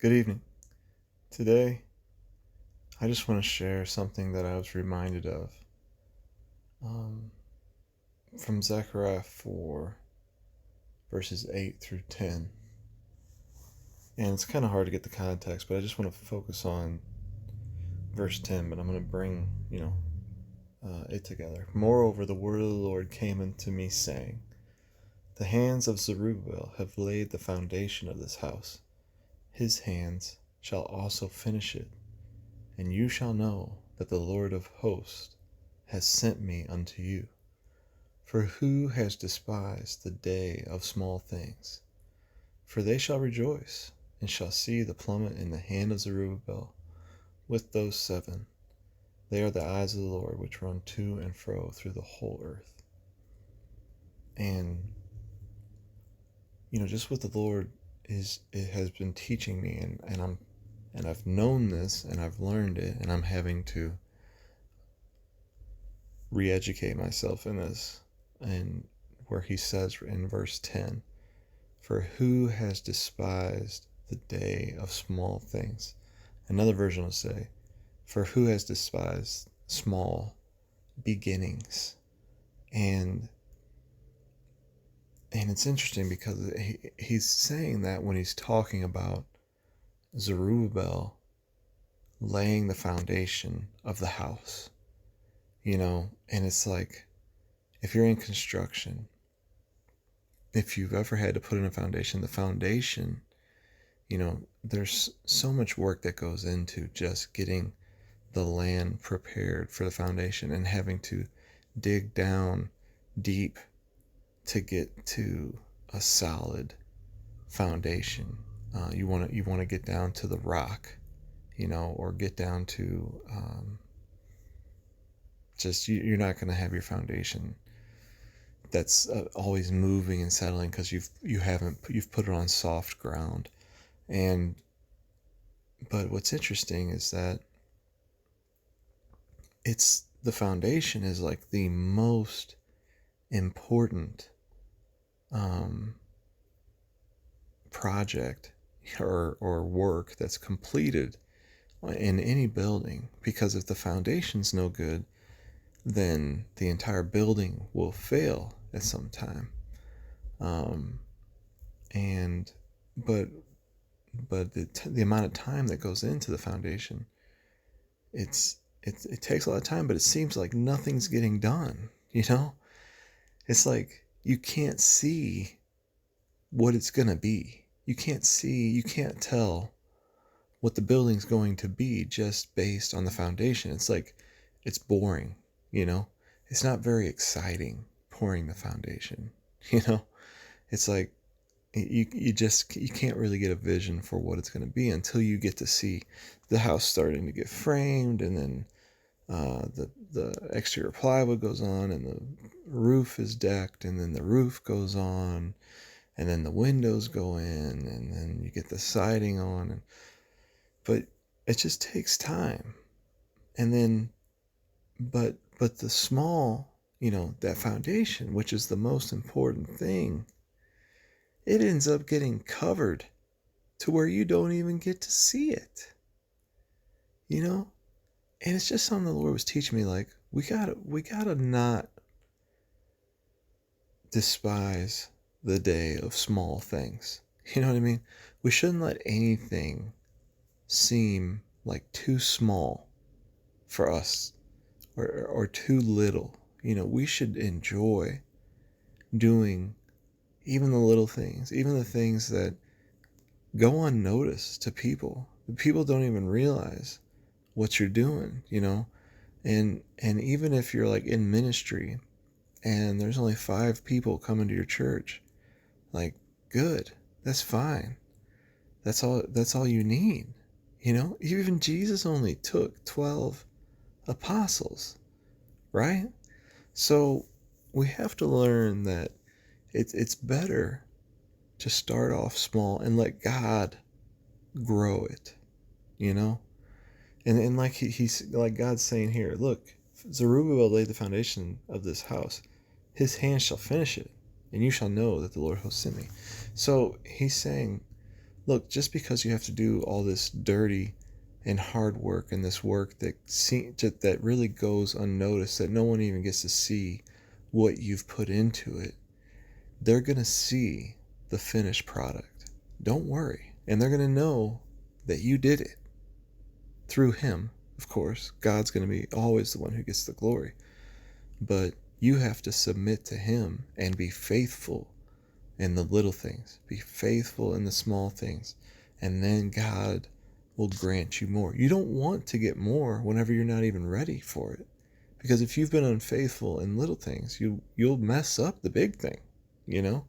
Good evening. Today, I just want to share something that I was reminded of um, from Zechariah 4, verses 8 through 10. And it's kind of hard to get the context, but I just want to focus on verse 10, but I'm going to bring, it together. Moreover, the word of the Lord came unto me, saying, The hands of Zerubbabel have laid the foundation of this house. His hands shall also finish it. And you shall know that the Lord of hosts has sent me unto you. For who has despised the day of small things? For they shall rejoice, and shall see the plummet in the hand of Zerubbabel with those 7. They are the eyes of the Lord, which run to and fro through the whole earth. And, just what the Lord it has been teaching me, and I've known this, and I've learned it, and I'm having to re-educate myself in this. And where he says in verse 10, For who has despised the day of small things? Another version will say, For who has despised small beginnings? And it's interesting because he's saying that when he's talking about Zerubbabel laying the foundation of the house, and it's like, if you're in construction, if you've ever had to put in a foundation, the foundation, there's so much work that goes into just getting the land prepared for the foundation and having to dig down deep to get to a solid foundation. You want to get down to the rock, or get down to you're not going to have your foundation that's always moving and settling because you've put it on soft ground. But what's interesting is that the foundation is like the most important project or work that's completed in any building, because if the foundation's no good, then the entire building will fail at some time. But the amount of time that goes into the foundation, it takes a lot of time, but it seems like nothing's getting done. It's like you can't see what it's gonna be. You can't tell what the building's going to be just based on the foundation. It's like, it's boring, It's not very exciting pouring the foundation, It's like, you can't really get a vision for what it's going to be until you get to see the house starting to get framed, and then the exterior plywood goes on, and the roof is decked, and then the roof goes on, and then the windows go in, and then you get the siding on, but it just takes time. And then, but the small, that foundation, which is the most important thing, it ends up getting covered to where you don't even get to see it, and it's just something the Lord was teaching me, like, we gotta not despise the day of small things. You know what I mean? We shouldn't let anything seem like too small for us, or too little. We should enjoy doing even the little things, even the things that go unnoticed to people. People don't even realize what you're doing, and even if you're like in ministry and there's only 5 people coming to your church, like, good, that's fine. That's all you need. Even Jesus only took 12 apostles, right? So we have to learn that it's better to start off small and let God grow it, And like he's like God's saying here, look, Zerubbabel laid the foundation of this house. His hands shall finish it, and you shall know that the Lord has sent me. So he's saying, Look, just because you have to do all this dirty and hard work and this work that really goes unnoticed, that no one even gets to see what you've put into it, they're going to see the finished product. Don't worry. And they're going to know that you did it through him. Of course, God's going to be always the one who gets the glory. But you have to submit to him and be faithful in the little things. Be faithful in the small things. And then God will grant you more. You don't want to get more whenever you're not even ready for it. Because if you've been unfaithful in little things, you'll mess up the big thing, you know?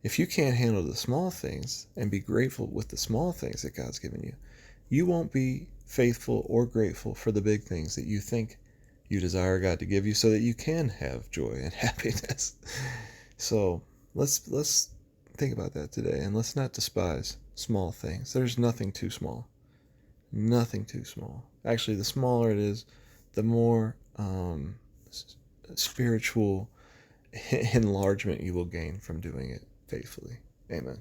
If you can't handle the small things and be grateful with the small things that God's given you, you won't be faithful or grateful for the big things that you think you desire God to give you so that you can have joy and happiness. So let's think about that today, and let's not despise small things. There's nothing too small. Nothing too small. Actually, the smaller it is, the more spiritual enlargement you will gain from doing it faithfully. Amen.